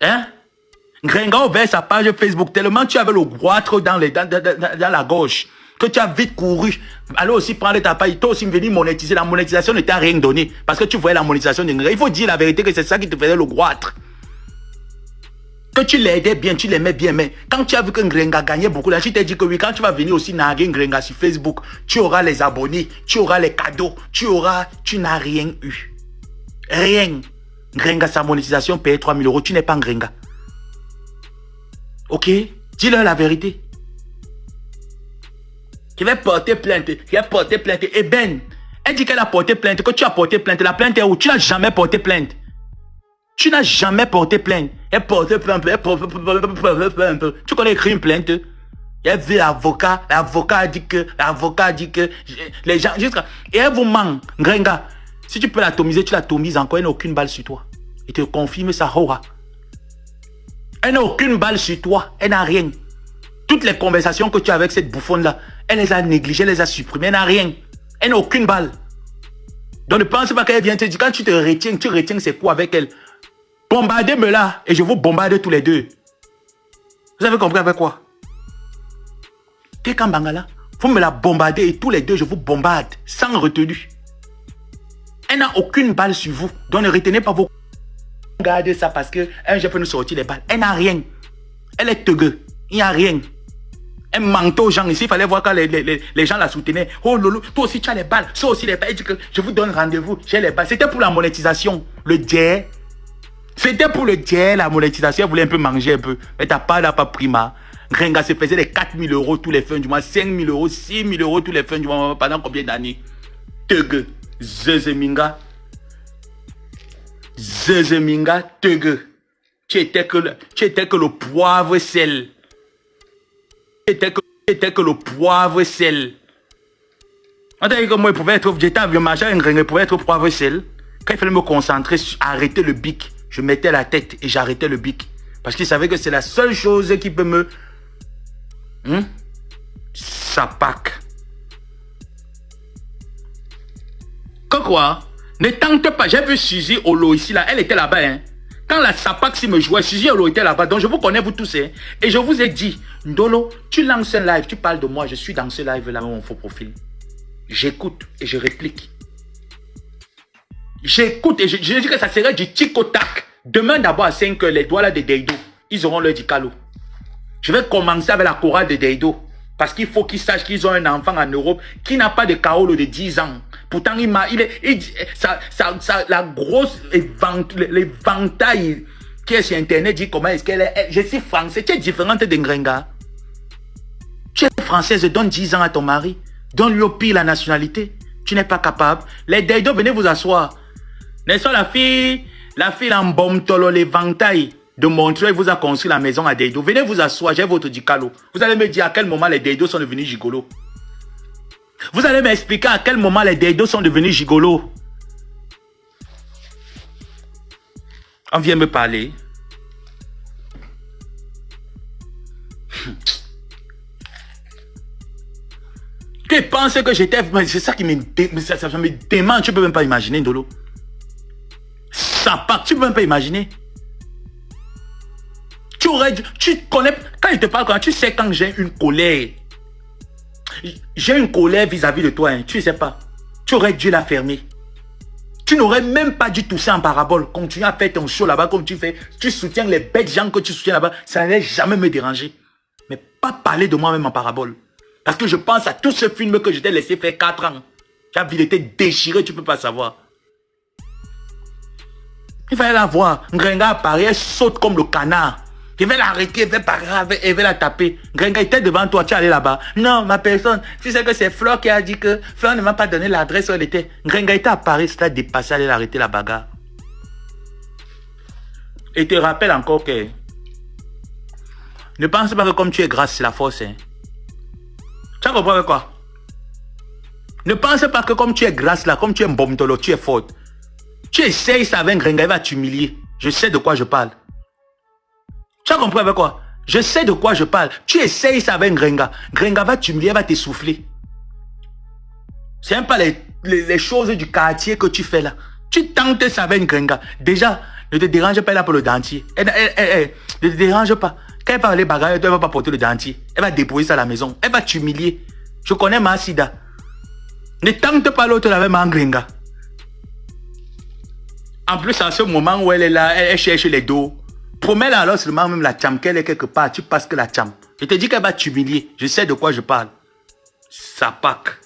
Hein? Gringa ouvert sa page Facebook tellement tu avais le goitre dans la gauche que tu as vite couru. Alors aussi prendre ta page, toi aussi venir monétiser. La monétisation ne t'a rien donné parce que tu voyais la monétisation de Gringa. Il faut dire la vérité que c'est ça qui te faisait le goitre. Que tu l'aidais bien, tu l'aimais bien, mais quand tu as vu que Gringa gagnait beaucoup, là, tu t'es dit que oui, quand tu vas venir aussi narguer Gringa sur Facebook, tu auras les abonnés, tu auras les cadeaux, tu n'as rien eu. Rien. Gringa, sa monétisation payait 3 000 euros, tu n'es pas Gringa. Ok? Dis-leur la vérité. Qui va porter plainte, Et Ben, elle dit qu'elle a porté plainte, que tu as porté plainte. La plainte est où? Tu n'as jamais porté plainte. Tu n'as jamais porté plainte. Elle porte plainte. Tu connais écrire une plainte? Elle vu l'avocat. L'avocat a dit que. Les gens. Et elle vous ment. Gringa. Si tu peux l'atomiser, tu l'atomises encore. Elle n'a aucune balle sur toi. Il te confirme ça. Elle n'a aucune balle sur toi. Elle n'a rien. Toutes les conversations que tu as avec cette bouffonne-là, elle les a négligées, elle les a supprimées. Elle n'a rien. Elle n'a aucune balle. Donc ne pense pas qu'elle vient te dire. Quand tu retiens c'est quoi avec elle? Bombardez-me là et je vous bombarde tous les deux. Vous avez compris avec quoi? Bangala, vous me la bombardez et tous les deux je vous bombarde sans retenue. Elle n'a aucune balle sur vous. Donc ne retenez pas vos... Gardez ça parce que un jour peut nous sortir les balles. Elle n'a rien. Elle est tegueux. Il n'y a rien. Elle mentait aux gens ici. Il fallait voir quand les gens la soutenaient. Oh Lolo, toi aussi tu as les balles. Ça aussi les balles. Elle dit que je vous donne rendez-vous. J'ai les balles. C'était pour la monétisation. Le jet. C'était pour le jet, la monétisation. Elle voulait un peu manger un peu. Mais t'as pas prima. Gringa se faisait les 4 000 euros tous les fins du mois. 5 000 euros, 6 000 euros tous les fins du mois. Pendant combien d'années? Tegue. Zezeminga. Tegue. Tu étais que le poivre sel. Tu étais que le poivre sel. On t'a dit que moi, j'étais vieux machin, il pouvait être poivre sel. Quand il fallait me concentrer, arrêter le bic, je mettais la tête et j'arrêtais le bic. Parce qu'il savait que c'est la seule chose qui peut me... Sapac. Quoi? Ne tente pas. J'ai vu Suzy Olo ici, là. Elle était là-bas, hein. Quand la Sapac si me jouait, Suzy Olo était là-bas. Donc je vous connais, vous tous, hein. Et je vous ai dit, Ndolo, tu lances un live, tu parles de moi, je suis dans ce live-là, mon faux profil. J'écoute et je réplique. J'écoute et je dis que ça serait du tic-au-tac. Demain d'abord à 5 h, les doigts là de Deido, ils auront l'heure du calot. Je vais commencer avec la chorale de Deido. Parce qu'il faut qu'ils sachent qu'ils ont un enfant en Europe qui n'a pas de Kaolo de 10 ans. Pourtant, la grosse éventail qui est sur Internet dit comment est-ce qu'elle est. Je suis français. Tu es différente de Ngrenga. Tu es française, donne 10 ans à ton mari. Donne-lui au pire la nationalité. Tu n'es pas capable. Les Deido, venez vous asseoir. N'est-ce pas la fille en Bomtolo, l'éventail de Montreuil vous a construit la maison à Deido. Venez vous asseoir, j'ai votre dicalo. Vous allez me dire à quel moment les Deido sont devenus gigolos. Vous allez m'expliquer à quel moment les Deido sont devenus gigolos. On vient me parler. Tu penses que j'étais... C'est ça qui me dément. Tu peux même pas imaginer, Ndolo. Ça part, tu peux même pas imaginer. Tu connais, quand il te parle, tu sais quand j'ai une colère. J'ai une colère vis-à-vis de toi, hein, tu ne sais pas. Tu aurais dû la fermer. Tu n'aurais même pas dû tousser en parabole. Continue à faire ton show là-bas comme tu fais. Tu soutiens les bêtes gens que tu soutiens là-bas. Ça n'allait jamais me déranger. Mais pas parler de moi-même en parabole. Parce que je pense à tout ce film que je t'ai laissé faire 4 ans. Ta vie était déchirée, tu ne peux pas savoir. Il fallait la voir. Ngrenga apparaît, elle saute comme le canard. Je vais l'arrêter, elle va la taper. Ngrenga était devant toi, tu es allé là-bas. Non, ma personne, tu sais que c'est Fleur qui a dit que Fleur ne m'a pas donné l'adresse où elle était. Ngrenga était apparu, c'était dépassé, elle allait l'arrêter la bagarre. Et te rappelle encore que ne pense pas que comme tu es grasse, c'est la force. Hein. Tu as compris avec quoi? Ne pense pas que comme tu es grasse là, comme tu es mbomtolo, tu es forte. Tu essayes ça avec Ngrenga, il va t'humilier. Je sais de quoi je parle. Tu as compris avec quoi? Je sais de quoi je parle. Tu essayes ça avec Ngrenga. Ngrenga va t'humilier, va t'essouffler. C'est même pas les choses du quartier que tu fais là. Tu tentes ça avec Ngrenga. Déjà, Ne te dérange pas, elle a pour le dentier. Ne te dérange pas. Quand elle va aller bagarrer, elle ne va pas porter le dentier. Elle va déposer ça à la maison. Elle va t'humilier. Je connais ma sida. Ne tente pas l'autre avec ma gringa. En plus, en ce moment où elle est là, elle cherche les dos. Promets-la alors seulement même la cham qu'elle est quelque part. Tu passes que la cham. Je te dis qu'elle va t'humilier. Je sais de quoi je parle. Ça pack.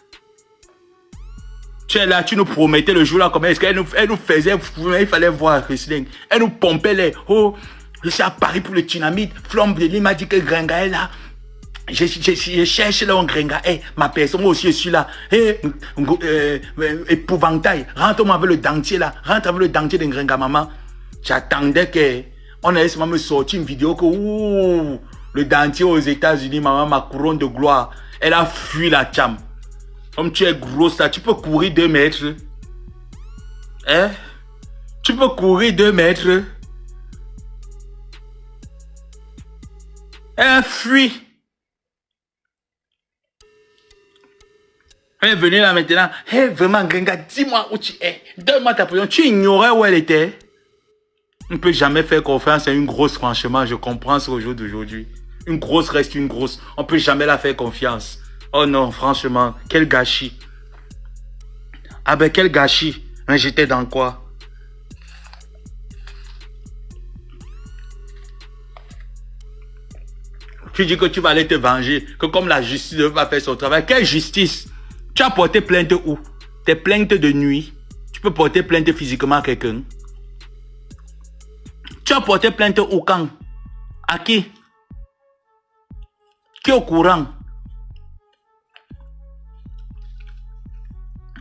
Tu es là, tu nous promettais le jour-là comment est-ce qu'elle nous faisait, il fallait voir Wrestling. Elle nous pompait les, oh, je suis à Paris pour le dynamite. Flambe de m'a dit que Gringa est là. Je cherche là un Gringa. Hey, ma personne, moi aussi je suis là. Hey, épouvantail. Rentre-moi avec le dentier là. Rentre avec le dentier de Gringa, maman. J'attendais que, on allait seulement me sortir une vidéo que, ouh, le dentier aux États-Unis, maman, ma couronne de gloire. Elle a fui la cham. Comme tu es grosse là, tu peux courir 2 mètres. Hein? Tu peux courir 2 mètres. Elle a fui. Elle est venue là maintenant. Hey, vraiment, Gringa, dis-moi où tu es. Donne-moi ta position. Tu ignorais où elle était. On ne peut jamais faire confiance à une grosse, franchement. Je comprends ce au jour d'aujourd'hui. Une grosse reste une grosse. On ne peut jamais la faire confiance. Oh non, franchement, quel gâchis. Ah ben, quel gâchis. Hein, j'étais dans quoi? Tu dis que tu vas aller te venger, que comme la justice ne veut pas faire son travail. Quelle justice? Tu as porté plainte où? Tes plaintes de nuit. Tu peux porter plainte physiquement à quelqu'un. Tu as porté plainte où quand? À qui? Qui est au courant?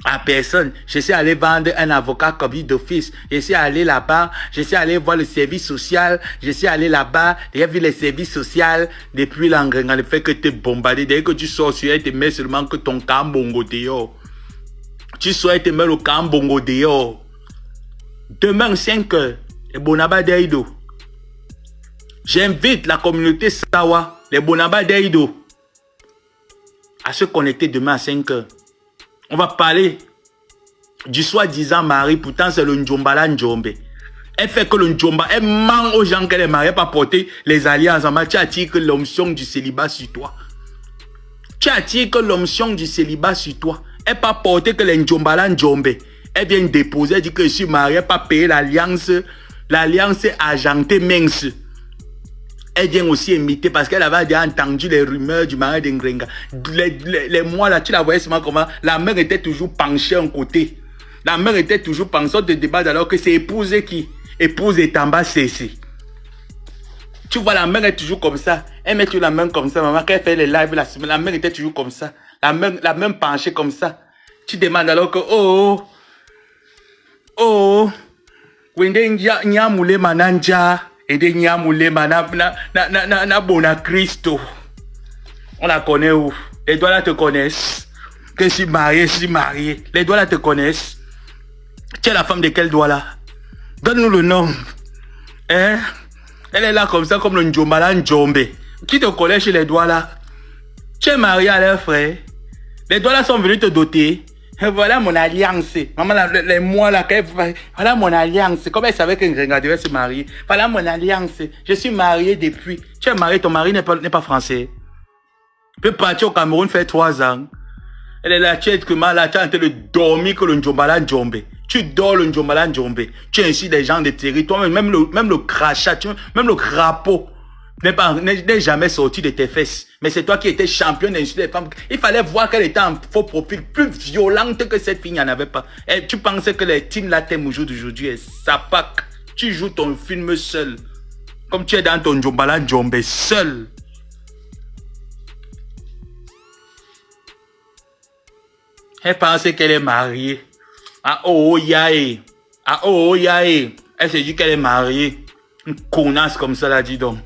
À personne. Je suis allé vendre un avocat comme d'office. Je suis allé là-bas. Je suis allé voir le service social. Je suis allé là-bas. J'ai vu les services sociaux. Depuis l'engrenga, le fait que tu es bombardé. Dès que tu sors sur elle, tu mets seulement que ton cambongo dehors. Tu sors et tu mets le cambongo dehors. Demain, 5 h. Et Bonaba d'Aïdo. J'invite la communauté Sawa, les Bonaba d'Aïdo, à se connecter demain à 5 h. On va parler du soi-disant mari, pourtant c'est le Ndjombala Ndjombe. Elle fait que le Ndjomba, elle ment aux gens qu'elle est mariée pour porter les alliances. Tu attires que l'onction du célibat sur toi. Tu attires que l'onction du célibat sur toi. Elle pas porter que les Ndjombala Ndjombe. Elle vient déposer, elle dit que je suis mariée, elle pas payer l'alliance. L'alliance est argentée mince. Elle vient aussi imiter parce qu'elle avait déjà entendu les rumeurs du mari d'Ingrenga. Les mois là, tu la voyais seulement comment la mère était toujours penchée en côté. La mère était toujours penchée de débat alors que c'est épouse qui? Épouse Etamba Cécile. Tu vois, la mère est toujours comme ça. Elle met toujours la main comme ça. Maman, quand elle fait les lives, la mère était toujours comme ça. La main penchée comme ça. Tu demandes alors que, Wende Nyamule Mananja. Et des Nyamulema na bona Christo. On la connaît où? Les doigts là te connaissent. Que je suis marié. Les doigts là te connaissent. Tu es la femme de quel doigt là? Donne-nous le nom. Hein? Elle est là comme ça, comme le Ndjombala Ndjombe. Qui te connaît chez les doigts là? Tu es marié à leur frère. Les doigts là sont venus te doter. Et voilà mon alliance. Maman, les mois là, voilà mon alliance. Comme elle savait que Ngrenga devait se marier. Voilà mon alliance. Je suis marié depuis. Tu es marié, ton mari n'est pas français. Tu peux partir au Cameroun faire 3 ans. Elle est là, tu es là, tu es en train de dormir que le Ndjombala Ndjombe. Tu dors le Ndjombala Ndjombe. Tu insultes les gens de territoire, même le crachat, même le crapaud n'est jamais sorti de tes fesses. Mais c'est toi qui étais champion d'insulter les femmes. Il fallait voir qu'elle était en faux profil, plus violente que cette fille, il n'y en avait pas. Et tu pensais que les teams là t'aiment aujourd'hui, ça pack. Tu joues ton film seul. Comme tu es dans ton Ndjombala Ndjombe seul. Elle pensait qu'elle est mariée. Ah oh yae. Ah oh yae. Elle se dit qu'elle est mariée. Une connasse comme ça là, dis donc.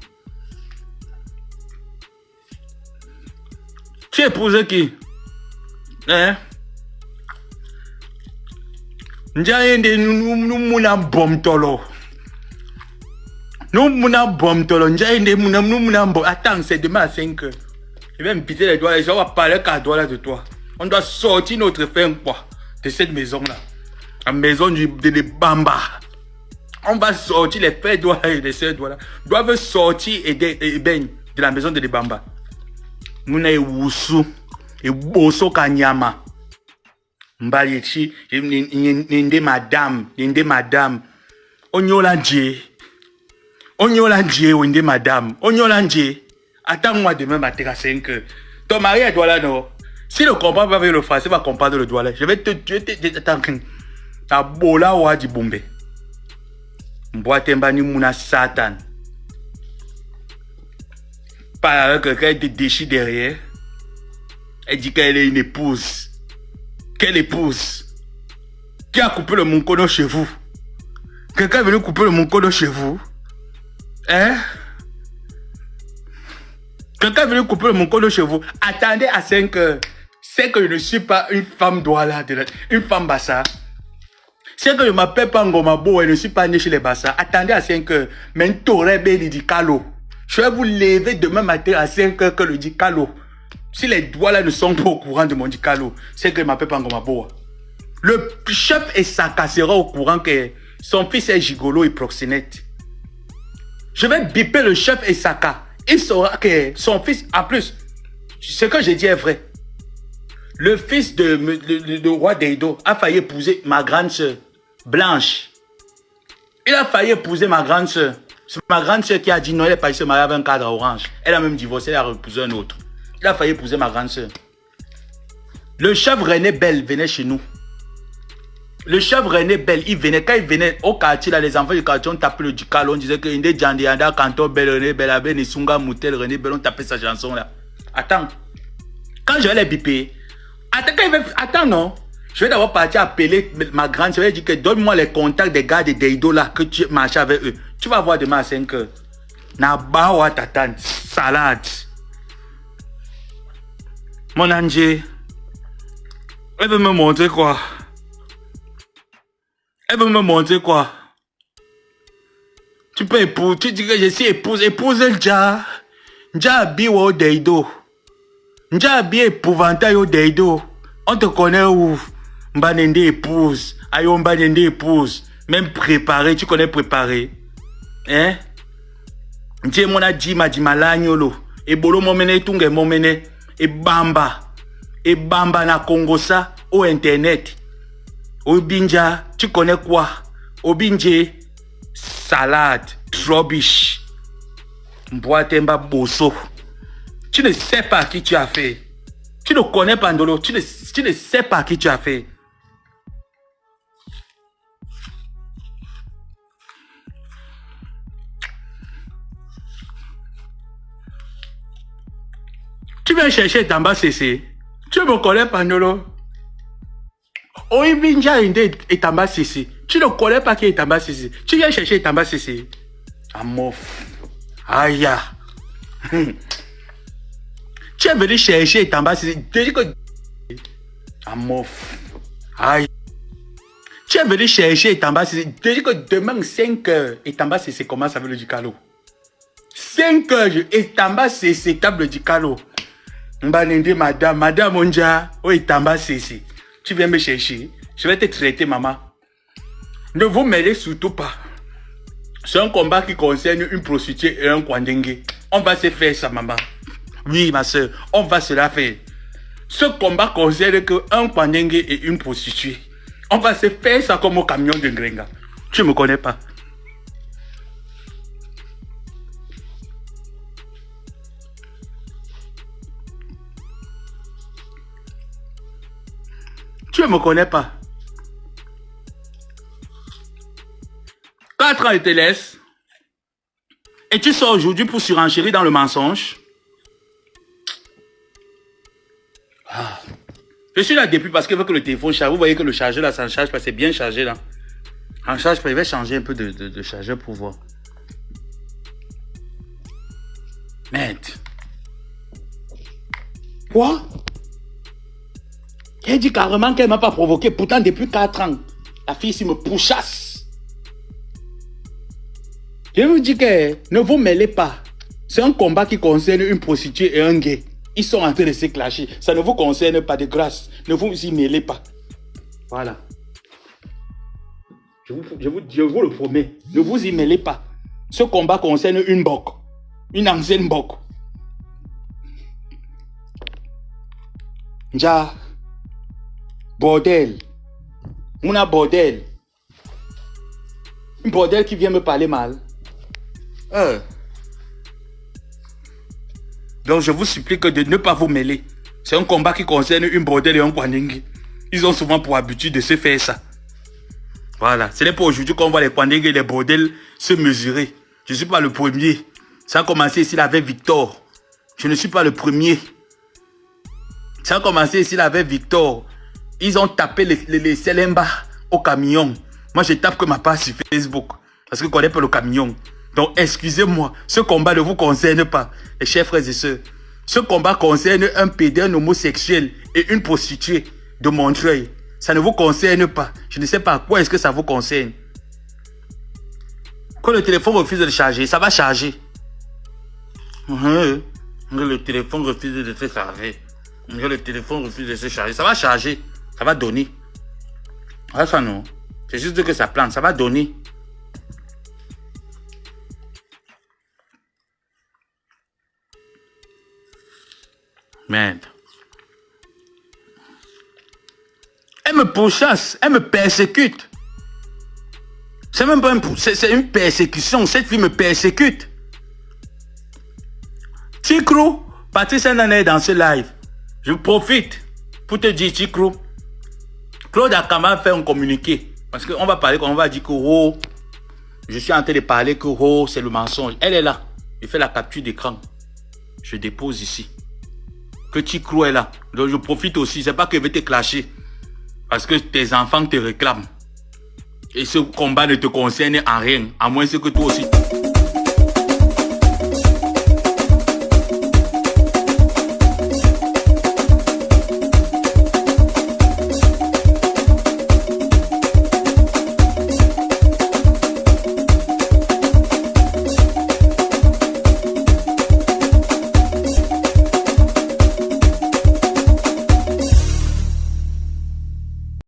Tu épouses qui? Hein? Nous mouna bom tolo. Nous mouna bom tolo. Attends, c'est demain à 5 h. Je vais me piter les doigts. Je vais parler qu'à doigt là de toi. On doit sortir notre fin quoi de cette maison là. La maison de Bamba. On va sortir les frères Douala et les sœurs Douala. Doivent sortir et ben de la maison de Libamba. Muna e wusu. E boso kanyama. Mbalichi. Ninde madame. Ninde madame. Onyolandje. Onyolandje ou ninde madame. Onyolandje. Attends-moi demain matin à 5 heures. Ton mari est Douala, non? Si ne comprend pas avec le français, va comprendre le Douala. Je vais te tuer. Attends. Ta bola wa di bombe. Mboatemba ni mouna Satan. Parle avec quelqu'un qui te déchire derrière. Elle dit qu'elle est une épouse. Quelle épouse? Qui a coupé le moncono chez vous? Quelqu'un est venu couper le moncono chez vous? Hein? Quelqu'un est venu couper le moncono chez vous? Attendez à 5 heures. C'est que je ne suis pas une femme Douala, une femme Bassa. C'est que je ne m'appelle pas Ngomabo et je ne suis pas né chez les Bassa. Attendez à 5 heures. Mais Toré dit Kalo. Je vais vous lever demain matin à 5 heures que le dit Kalo. Si les Douala ne sont pas au courant de mon dit Kalo, c'est que je ne m'appelle pas Ngomabo. Le chef Esaka sera au courant que son fils est gigolo et proxénète. Je vais biper le chef Esaka. Il saura que son fils, en plus, ce que je dis est vrai. Le fils de roi Deido a failli épouser ma grande sœur, Blanche. Il a failli épouser ma grande sœur. C'est ma grande sœur qui a dit non, elle est pas se marier avec un cadre orange. Elle a même divorcé, elle a épousé un autre. Il a failli épouser ma grande sœur. Le chef René Bell venait chez nous. Le chef René Bell, il venait, quand il venait au quartier, là, les enfants du quartier, on tapait le Dukalo, on disait que Inde Djandianda, Kanto Bell, René Bell, avait Nisunga Moutel, René Bell, on tapait sa chanson là. Attends. Quand je vais les biper, attends, non. Je vais d'abord partir appeler ma grande sœur. Elle dit que donne-moi les contacts des gars de Deido là, que tu marches avec eux. Tu vas voir demain à 5 heures. Nabawa tatan, salade. Mon ange, elle veut me montrer quoi? Elle veut me montrer quoi? Tu peux épouser, tu dis que je suis épouse le Dja. Dja biwa au Deido. Dja bi épouvantail au Deido. On te connaît où? Mbanende épouse. Ayo Mbanende épouse. Même préparé, tu connais préparé. Hein? Dje mona di ma di malanyolo. E bolo momene tunge momene. E bamba. E bamba na Congo ça au internet. Obinja, tu connais quoi? Obinje, salade, rubbish. Mboatemba bosso. Tu ne sais pas qui tu as fait. Tu ne connais pas Ndolo. Tu ne sais pas qui tu as fait. Tu viens chercher Tamba CC. Tu ne me connais pas Ndolo. Oibinja Inde et Tamba CC. Tu ne connais pas qui est Tamba CC. Tu viens chercher Tamba CC. Amof. Aïe. Tu es venu chercher Tamba CC. Amof. Aïe. Tu es venu chercher Tamba CC. Tu dis que demain 5 heures, Tamba CC commence avec le Dukalo. 5 heures, Tamba CC table du Dukalo. Mbanende madame Onja, Tamba CC. Tu viens me chercher. Je vais te traiter, maman. Ne vous mêlez surtout pas. C'est un combat qui concerne une prostituée et un Kwandengue. On va se faire ça, maman. Oui, ma soeur, on va se la faire. Ce combat concerne qu'un Kwandengue et une prostituée. On va se faire ça comme au camion de Ngrenga. Tu ne me connais pas. Tu ne me connais pas. 4 ans, il te laisse. Et tu sors aujourd'hui pour surenchérir dans le mensonge. Ah. Je suis là depuis parce que le téléphone charge. Vous voyez que le chargeur là, ça ne charge pas. C'est bien chargé là. En charge pas. Il va changer un peu de chargeur pour voir. Merde. Quoi? Elle dit carrément qu'elle ne m'a pas provoqué. Pourtant, depuis 4 ans, la fille ici me pourchasse. Je vous dis que ne vous mêlez pas. C'est un combat qui concerne une prostituée et un gay. Ils sont en train de se clasher. Ça ne vous concerne pas de grâce. Ne vous y mêlez pas. Voilà. Je vous le promets. Ne vous y mêlez pas. Ce combat concerne une boc. Une ancienne boc. Ja. Bordel. On a bordel. Un bordel qui vient me parler mal. Donc je vous supplie de ne pas vous mêler. C'est un combat qui concerne une bordel et un Kwandingi. Ils ont souvent pour habitude de se faire ça. Voilà. Ce n'est pas aujourd'hui qu'on voit les Kwandingi et les bordels se mesurer. Je ne suis pas le premier. Ça a commencé ici avec Victor. Je ne suis pas le premier. Ça a commencé ici avec Victor. Ils ont tapé les Selemba au camion. Moi, je tape que ma page sur Facebook. Parce que je connais pas le camion. Donc, excusez-moi. Ce combat ne vous concerne pas, les chers frères et sœurs. Ce combat concerne un pédé, un homosexuel et une prostituée de Montreuil. Ça ne vous concerne pas. Je ne sais pas à quoi est-ce que ça vous concerne. Quand le téléphone refuse de charger, ça va charger. Le téléphone refuse de se charger. Le téléphone refuse de se charger. Ça va charger. Ça va donner. Ah, ça non. C'est juste que ça plante. Ça va donner. Merde. Elle me pourchasse. Elle me persécute. C'est même pas c'est une persécution. Cette fille me persécute. Tikro, Patrice Nana est dans ce live. Je profite pour te dire, Tikro. Claude Akama fait un communiqué. Parce qu'on va parler, on va dire que oh, je suis en train de parler que oh, c'est le mensonge. Elle est là. Je fais la capture d'écran. Je dépose ici. Que Tikro est là. Donc je profite aussi. C'est pas que je vais te clasher. Parce que tes enfants te réclament. Et ce combat ne te concerne en rien. À moins que toi aussi.